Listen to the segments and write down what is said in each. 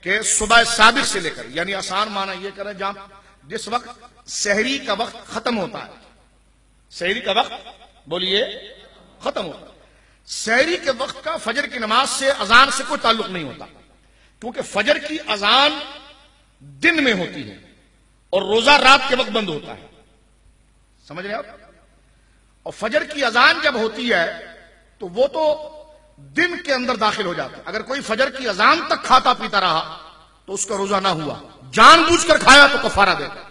کہ صبح صادق سے لے کر، یعنی آسان معنی یہ کریں جس وقت سحری کا وقت ختم ہوتا ہے، سحری کا وقت بولیے ختم ہوتا ہے، سحری کے وقت کا فجر کی نماز سے اذان سے کوئی تعلق نہیں ہوتا، کیونکہ فجر کی اذان دن میں ہوتی ہے اور روزہ رات کے وقت بند ہوتا ہے، سمجھ رہے آپ؟ اور فجر کی اذان جب ہوتی ہے تو وہ تو دن کے اندر داخل ہو جاتا ہے۔ اگر کوئی فجر کی اذان تک کھاتا پیتا رہا تو اس کا روزہ نہ ہوا، جان بوجھ کر کھایا تو کفارہ دے گا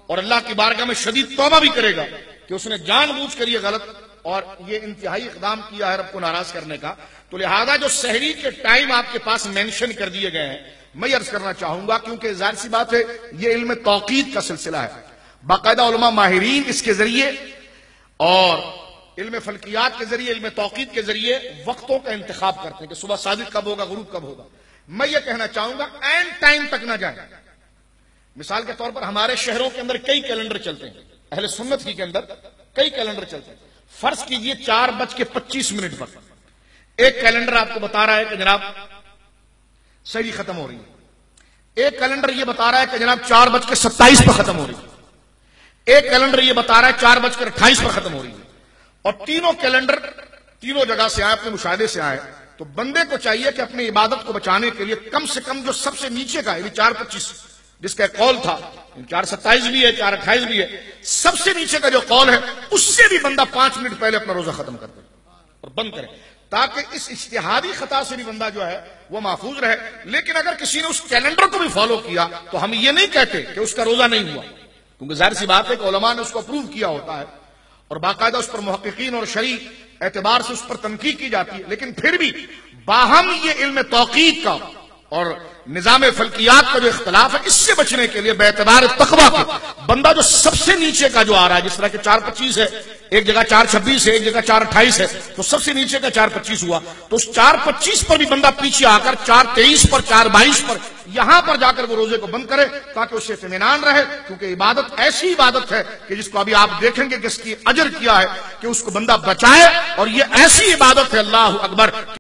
اور اللہ کی بارگاہ میں شدید توبہ بھی کرے گا کہ اس نے جان بوجھ کر یہ غلط اور یہ انتہائی اقدام کیا ہے رب کو ناراض کرنے کا۔ تو لہذا جو سحری کے ٹائم آپ کے پاس مینشن کر دیے گئے ہیں، میں عرض کرنا چاہوں گا، کیونکہ ظاہر سی بات ہے یہ علم توقیت کا سلسلہ ہے، باقاعدہ علماء ماہرین اس کے ذریعے اور علم فلکیات کے ذریعے، علم توقیت کے ذریعے وقتوں کا انتخاب کرتے ہیں کہ صبح صادق کب ہوگا، غروب کب ہوگا۔ میں یہ کہنا چاہوں گا این ٹائم تک نہ جائیں۔ مثال کے طور پر ہمارے شہروں کے اندر کئی کیلنڈر چلتے ہیں، اہل سنت ہی کے اندر کئی کیلنڈر چلتے ہیں۔ فرض کیجئے 4:25 پر ایک کیلنڈر آپ کو بتا رہا ہے کہ جناب سحری ختم ہو رہی ہے، ایک کیلنڈر یہ بتا رہا ہے کہ جناب 4:27 پر ختم ہو رہی ہے، ایک کیلنڈر یہ بتا رہا ہے 4:28 پر ختم ہو رہی ہے، اور تینوں کیلنڈر تینوں جگہ سے آئے، اپنے مشاہدے سے آئے، تو بندے کو چاہیے کہ اپنی عبادت کو بچانے کے لیے کم سے کم جو سب سے نیچے کا یعنی 4:25 جس کا قول تھا، 4:27 بھی ہے 4:28 بھی ہے، سب سے نیچے کا جو قول ہے اس سے بھی بندہ 5 منٹ پہلے اپنا روزہ ختم کر دے اور بند کرے، تاکہ اس اجتہادی خطا سے بھی بندہ جو ہے وہ محفوظ رہے۔ لیکن اگر کسی نے اس کیلنڈر کو بھی فالو کیا تو ہم یہ نہیں کہتے کہ اس کا روزہ نہیں ہوا، کیونکہ ظاہر سی بات ہے کہ علماء نے اس کو اپروو کیا ہوتا ہے اور باقاعدہ اس پر محققین اور شرعی اعتبار سے اس پر تنقید کی جاتی ہے، لیکن پھر بھی باہم یہ علم توقیت کا اور نظام فلکیات کا جو اختلاف ہے، اس سے بچنے کے لیے باعتبار تقویٰ کے بندہ جو سب سے نیچے کا جو آ رہا ہے، جس طرح کہ 4:25 ہے، ایک جگہ 4:26 ہے، ایک جگہ 4:28 ہے، تو سب سے نیچے کا 4:25 ہوا، تو اس 4:25 پر بھی بندہ پیچھے آ کر 4:23 پر 4:22 پر یہاں پر جا کر وہ روزے کو بند کرے تاکہ اسے اطمینان رہے، کیونکہ عبادت ایسی عبادت ہے کہ جس کو ابھی آپ دیکھیں گے کہ اس کی اجر کیا ہے کہ اس کو بندہ بچائے، اور یہ ایسی عبادت ہے اللہ اکبر